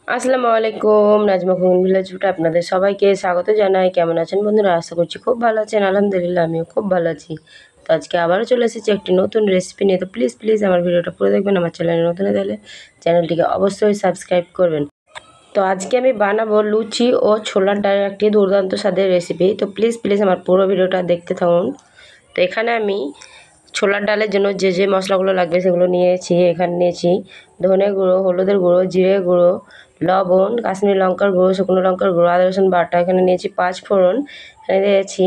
আসসালামু আলাইকুম, Nazma cooking village ফুডে আপনাদের সবাইকে স্বাগত জানাই। কেমন আছেন বন্ধুরা? আশা করছি খুব ভালো আছেন। আলহামদুলিল্লাহ আমিও খুব ভালো আছি। তো আজকে আবারও চলে এসেছি একটি নতুন রেসিপি নিয়ে। তো প্লিজ আমার ভিডিওটা পুরো দেখবেন। আমার চ্যানেলে নতুন হলে চ্যানেলটিকে অবশ্যই সাবস্ক্রাইব করবেন। তো আজকে আমি বানাবো লুচি ও ছোলার ডালের একটি দুর্দান্ত স্বাদের রেসিপি। তো প্লিজ আমার পুরো ভিডিওটা দেখতে থাকুন। তো এখানে আমি ছোলার ডালের জন্য যে মশলাগুলো লাগবে সেগুলো নিয়েছি। এখানে নিয়েছি ধনে গুঁড়ো, হলুদের গুঁড়ো, জিরে গুঁড়ো, লবণ, কাশ্মীরি লঙ্কার গুঁড়ো, শুকনো লঙ্কার গুঁড়ো, আদা রসুন বাটা। এখানে নিয়েছি 5 ফোড়ন, এখানে দিয়েছি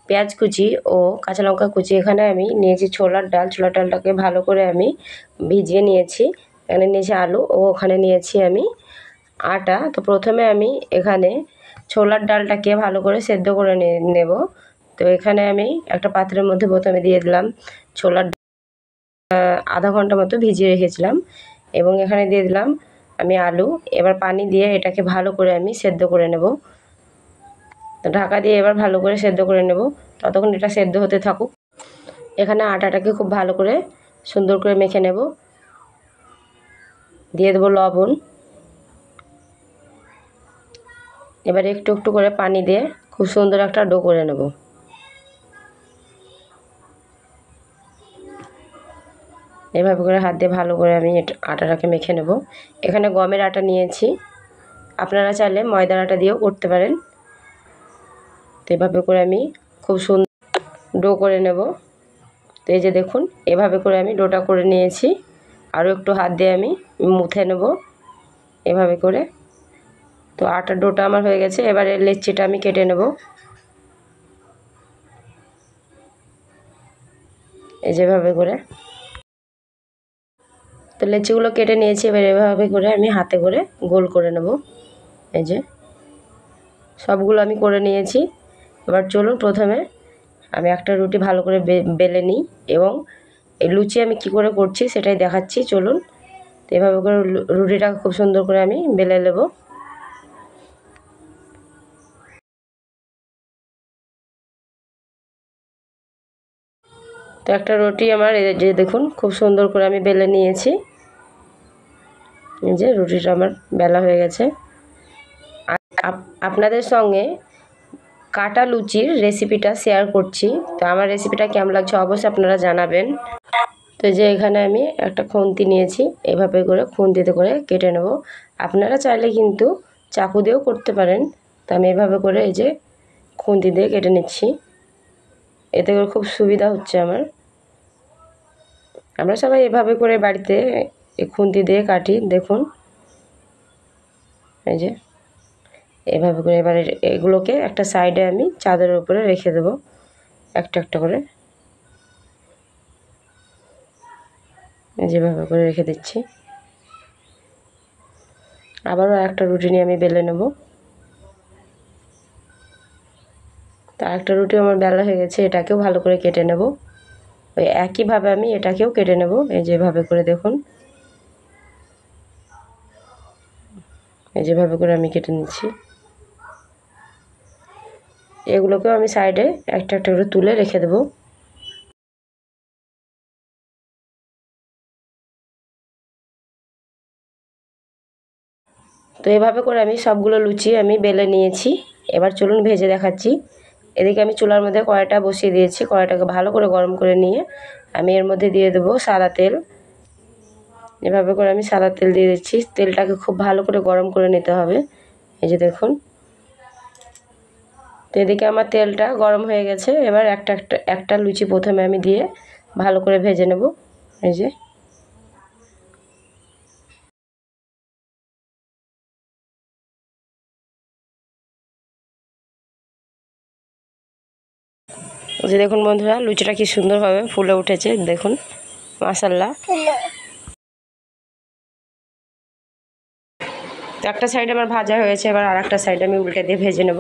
পেঁয়াজ কুচি ও কাঁচা লঙ্কা কুচি। এখানে আমি নিয়েছি ছোলার ডালটাকে ভালো করে আমি ভিজিয়ে নিয়েছি। এখানে নিয়েছি আলু ও ওখানে নিয়েছি আমি আটা। তো প্রথমে আমি এখানে ছোলার ডালটাকে ভালো করে সেদ্ধ করে নেব। তো এখানে আমি একটা পাত্রের মধ্যে প্রথমে দিয়ে দিলাম ছোলার আধা ঘন্টা মতো ভিজিয়ে রেখেছিলাম এবং এখানে দিয়ে দিলাম আমি আলু। এবার পানি দিয়ে এটাকে ভালো করে আমি সেদ্ধ করে নেব। তো ঢাকা দিয়ে এবার ভালো করে সেদ্ধ করে নেব, ততক্ষণ এটা সেদ্ধ হতে থাকুক। এখানে আটাটাকে খুব ভালো করে সুন্দর করে মেখে নেব। দিয়ে দেবো লবণ। এবার একটু করে পানি দিয়ে খুব সুন্দর একটা ডো করে নেব। এভাবে করে হাত দিয়ে ভালো করে আমি আটাটাকে মেখে নেব। এখানে গমের আটা নিয়েছি, আপনারা চাইলে ময়দার আটা দিয়েও করতে পারেন। তো এভাবে করে আমি খুব সুন্দর ডো করে নেব। তো এই যে দেখুন, এভাবে করে আমি ডোটা করে নিয়েছি। আরও একটু হাত দিয়ে আমি মুথে নেব এভাবে করে। তো আটার ডোটা আমার হয়ে গেছে। এবারে লেচিটা আমি কেটে নেব এই যেভাবে করে। তো লেচিগুলো কেটে নিয়েছি। এবার এভাবে করে আমি হাতে করে গোল করে নেব। এই যে সবগুলো আমি করে নিয়েছি। এবার চলুন প্রথমে আমি একটা রুটি ভালো করে বেলে নিই এবং এই লুচি আমি কি করে করছি সেটাই দেখাচ্ছি। চলুন। তো এভাবে করে রুটিটা খুব সুন্দর করে আমি বেলে নেব। তো একটা রুটি আমার এই যে দেখুন খুব সুন্দর করে আমি বেলে নিয়েছি। এই যে রুটিটা আমার বেলা হয়ে গেছে। আপনাদের সঙ্গে কাটা লুচির রেসিপিটা শেয়ার করছি। তো আমার রেসিপিটা কেমন লাগছে অবশ্যই আপনারা জানাবেন। তো যে এখানে আমি একটা খুন্তি নিয়েছি, এভাবে করে খুন্তিতে করে কেটে নেব। আপনারা চাইলে কিন্তু চাকু দিয়েও করতে পারেন। তো আমি এভাবে করে এই যে খুন্তি দিয়ে কেটে নিচ্ছি। এতে করে খুব সুবিধা হচ্ছে আমার। আমরা সবাই এভাবে করে বাড়িতে এই খুন্তি দিয়ে কাটি। দেখুন এই যে এভাবে করে এবারে এগুলোকে একটা সাইডে আমি চাদরের উপরে রেখে দেবো একটা করে। যেভাবে করে রেখে দিচ্ছি। আবারও একটা রুটি নিয়ে আমি বেলে নেব। তো একটা রুটি আমার বেলা হয়ে গেছে, এটাকেও ভালো করে কেটে নেব। ওই একইভাবে আমি এটাকেও কেটে নেব এই যেভাবে করে দেখুন। এই যেভাবে করে আমি কেটে নিচ্ছি। এগুলোকেও আমি সাইডে একটা করে তুলে রেখে দেবো। তো এভাবে করে আমি সবগুলো লুচি আমি বেলে নিয়েছি। এবার চলুন ভেজে দেখাচ্ছি। এদিকে আমি চুলার মধ্যে কড়াইটা বসিয়ে দিয়েছি। কড়াইটাকে ভালো করে গরম করে নিয়ে আমি এর মধ্যে দিয়ে দেবো সাদা তেল। এভাবে করে আমি সাদা তেল দিয়ে দিচ্ছি। তেলটাকে খুব ভালো করে গরম করে নিতে হবে। এই যে দেখুন। তো এদিকে আমার তেলটা গরম হয়ে গেছে। এবার একটা লুচি প্রথমে আমি দিয়ে ভালো করে ভেজে নেব। এই যে দেখুন বন্ধুরা, লুচিটা কি সুন্দরভাবে ফুলে উঠেছে দেখুন, মাশাআল্লাহ। তো একটা সাইড আমার ভাজা হয়েছে, এবার আর একটা সাইড আমি উল্টে দিয়ে ভেজে নেব।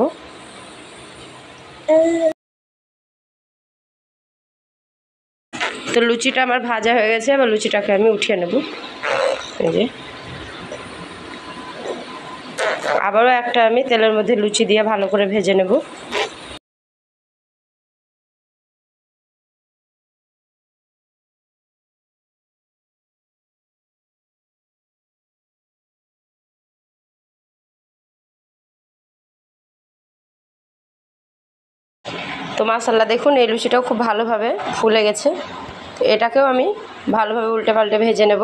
তো লুচিটা আমার ভাজা হয়ে গেছে, এবার লুচিটাকে আমি উঠিয়ে নেব। এই যে আবারও একটা আমি তেলের মধ্যে লুচি দিয়ে ভালো করে ভেজে নেব। তো মাশাআল্লাহ দেখুন এই লুচিটাও খুব ভালোভাবে ফুলে গেছে। তো এটাকেও আমি ভালোভাবে উল্টে পাল্টে ভেজে নেব।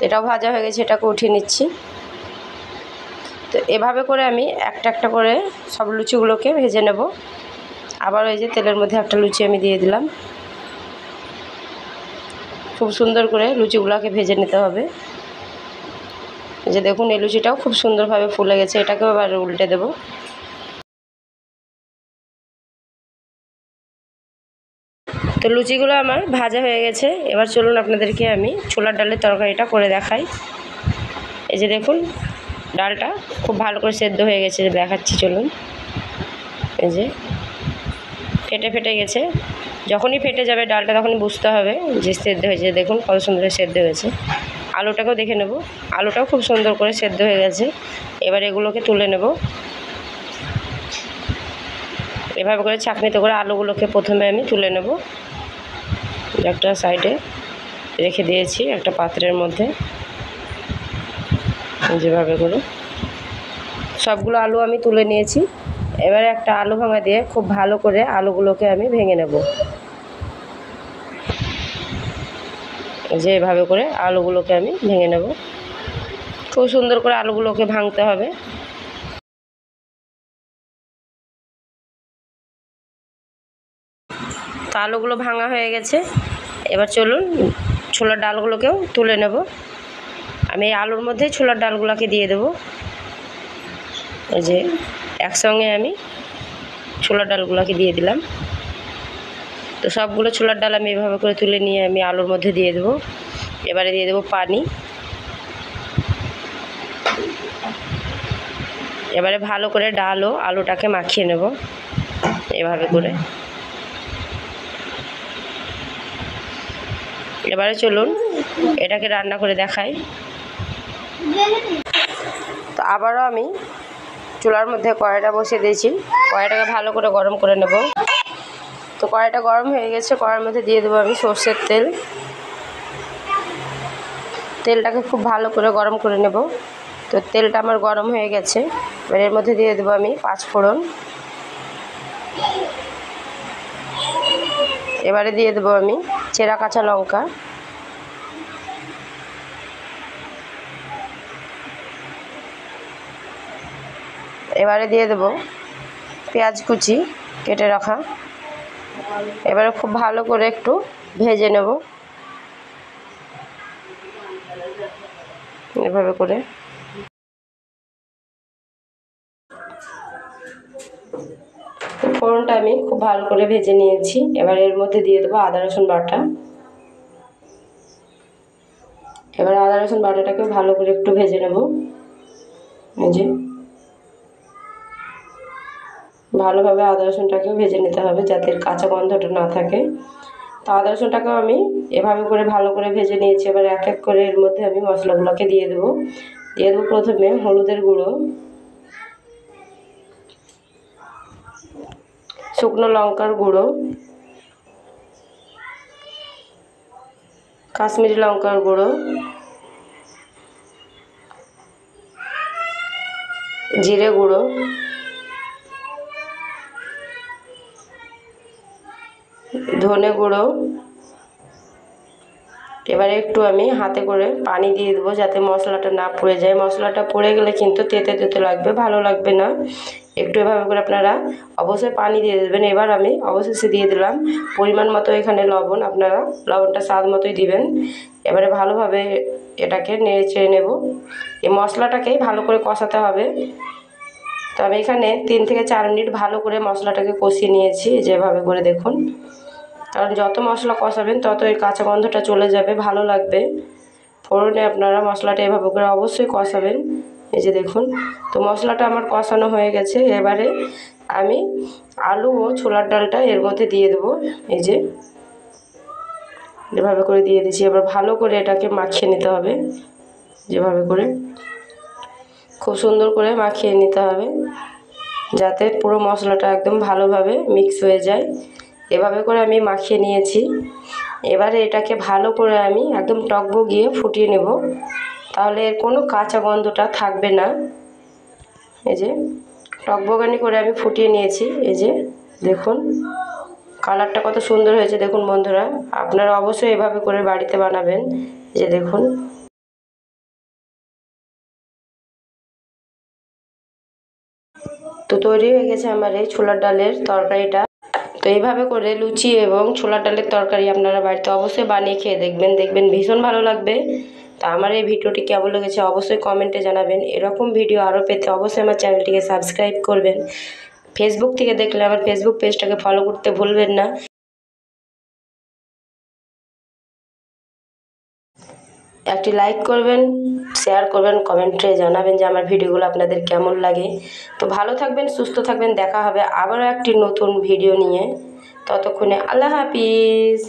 এটাও ভাজা হয়ে গেছে, এটাকে উঠিয়ে নিচ্ছি। তো এভাবে করে আমি একটা একটা করে সব লুচিগুলোকে ভেজে নেব। আবার এই যে তেলের মধ্যে একটা লুচি আমি দিয়ে দিলাম। খুব সুন্দর করে লুচিগুলোকে ভেজে নিতে হবে। এই যে দেখুন এই লুচিটাও খুব সুন্দরভাবে ফুলে গেছে, এটাকেও আবার উল্টে দেব। তো লুচিগুলো আমার ভাজা হয়ে গেছে। এবার চলুন আপনাদেরকে আমি ছোলার ডালের তরকারিটা করে দেখাই। এই যে দেখুন ডালটা খুব ভালো করে সেদ্ধ হয়ে গেছে, দেখাচ্ছি চলুন। এই যে ফেটে ফেটে গেছে, যখনই ফেটে যাবে ডালটা তখনই বুঝতে হবে যে সেদ্ধ হয়েছে। দেখুন কত সুন্দর সেদ্ধ হয়েছে। আলুটাকেও দেখে নেব, আলুটাও খুব সুন্দর করে সেদ্ধ হয়ে গেছে। এবার এগুলোকে তুলে নেব। এভাবে করে ছাঁকনিতে করে আলুগুলোকে প্রথমে আমি তুলে নেব। একটা সাইডে রেখে দিয়েছি একটা পাত্রের মধ্যে। যেভাবে করে সবগুলো আলু আমি তুলে নিয়েছি। এবারে একটা আলু ভাঙা দিয়ে খুব ভালো করে আলুগুলোকে আমি ভেঙে নেব। যে এভাবে করে আলুগুলোকে আমি ভেঙে নেব। খুব সুন্দর করে আলুগুলোকে ভাঙতে হবে। তো আলুগুলো ভাঙা হয়ে গেছে। এবার চলুন ছোলার ডালগুলোকেও তুলে নেব। আমি এই আলুর মধ্যে ছোলার ডালগুলোকে দিয়ে দেব। এই যে একসঙ্গে আমি ছোলার ডালগুলোকে দিয়ে দিলাম। তো সবগুলো ছোলার ডাল আমি এভাবে করে তুলে নিয়ে আমি আলুর মধ্যে দিয়ে দেব। এবারে দিয়ে দেব পানি। এবারে ভালো করে ডাল ও আলুটাকে মাখিয়ে নেব এভাবে করে। এবারে চলুন এটাকে রান্না করে দেখাই। তো আবারও আমি চুলার মধ্যে কড়াইটা বসিয়ে দিয়েছি। কড়াইটাকে ভালো করে গরম করে নেব। তো কড়াইটা গরম হয়ে গেছে, কড়াইয়ের মধ্যে দিয়ে দেবো আমি সর্ষের তেল। তেলটাকে খুব ভালো করে গরম করে নেব। তো তেলটা আমার গরম হয়ে গেছে। এবার এর মধ্যে দিয়ে দেবো আমি 5 ফোড়ন। এবারে দিয়ে দেবো আমি চেরা কাঁচা লঙ্কা। এবারে দিয়ে দেবো পেঁয়াজ কুচি কেটে রাখা। এবারে খুব ভালো করে একটু ভেজে নেব এভাবে করে। ফোড়নটা আমি খুব ভালো করে ভেজে নিয়েছি। এবার এর মধ্যে দিয়ে দেবো আদা রসুন বাটা। এবার আদা রসুন বাটাটাকেও ভালো করে একটু ভেজে নেব। এই যে ভালোভাবে আদা রসুনটাকেও ভেজে নিতে হবে যাতে কাঁচা গন্ধটা না থাকে। তো আদা রসুনটাকেও আমি এভাবে করে ভালো করে ভেজে নিয়েছি। এবার এক এক করে এর মধ্যে আমি মশলাগুলোকে দিয়ে দেবো। দিয়ে দেবো প্রথমে হলুদের গুঁড়ো, শুকনো লঙ্কার গুঁড়ো, কাশ্মীরি লঙ্কার গুঁড়ো, জিরে গুঁড়ো, ধনে গুঁড়ো। এবারে একটু আমি হাতে করে পানি দিয়ে দেবো যাতে মশলাটা না পুড়ে যায়। মশলাটা পুড়ে গেলে কিন্তু তেতে তেতে লাগবে, ভালো লাগবে না। একটু এভাবে করে আপনারা অবশ্যই পানি দিয়ে দেবেন। এবার আমি অবশেষে দিয়ে দিলাম পরিমাণ মতো এখানে লবণ। আপনারা লবণটা স্বাদ মতোই দিবেন। এবারে ভালোভাবে এটাকে নেড়ে চেড়ে নেব। এই মশলাটাকেই ভালো করে কষাতে হবে। তো আমি এখানে 3 থেকে 4 মিনিট ভালো করে মশলাটাকে কষিয়ে নিয়েছি যেভাবে করে দেখুন। কারণ যত মশলা কষাবেন তত এর কাঁচা গন্ধটা চলে যাবে, ভালো লাগবে। ফোড়নে আপনারা মশলাটা এভাবে করে অবশ্যই কষাবেন। এই যে দেখুন তো মশলাটা আমার কষানো হয়ে গেছে। এবারে আমি আলু ও ছোলার ডালটা এর মধ্যে দিয়ে দেবো। এই যে এভাবে করে দিয়ে দিয়েছি। এবার ভালো করে এটাকে মাখিয়ে নিতে হবে যেভাবে করে, খুব সুন্দর করে মাখিয়ে নিতে হবে যাতে পুরো মশলাটা একদম ভালোভাবে মিক্স হয়ে যায়। এভাবে করে আমি মাখিয়ে নিয়েছি। এবারে এটাকে ভালো করে আমি একদম টকবগিয়ে ফুটিয়ে নেব, তাহলে এর কোনো কাঁচা গন্ধটা থাকবে না। এই যে টকবগানি করে আমি ফুটিয়ে নিয়েছি। এই যে দেখুন কালারটা কত সুন্দর হয়েছে। দেখুন বন্ধুরা, আপনারা অবশ্যই এভাবে করে বাড়িতে বানাবেন। যে দেখুন তো তৈরি হয়ে গেছে আমার এই ছোলার ডালের তরকারিটা। তো এইভাবে করে লুচি এবং ছোলার ডালের তরকারি আপনারা বাড়িতে অবশ্যই বানিয়ে খেয়ে দেখবেন, দেখবেন ভীষণ ভালো লাগবে। তা আমার এই ভিডিওটি কেমন লেগেছে অবশ্যই কমেন্টে জানাবেন। এরকম ভিডিও আরও পেতে অবশ্যই আমার চ্যানেলটিকে সাবস্ক্রাইব করবেন। ফেসবুক থেকে দেখলে আমার ফেসবুক পেজটাকে ফলো করতে ভুলবেন না। একটি লাইক করবেন, শেয়ার করবেন, কমেন্টে জানাবেন যে আমার ভিডিওগুলো আপনাদের কেমন লাগে। তো ভালো থাকবেন, সুস্থ থাকবেন, দেখা হবে আবারও একটি নতুন ভিডিও নিয়ে। ততক্ষণে আল্লাহ হাফিজ।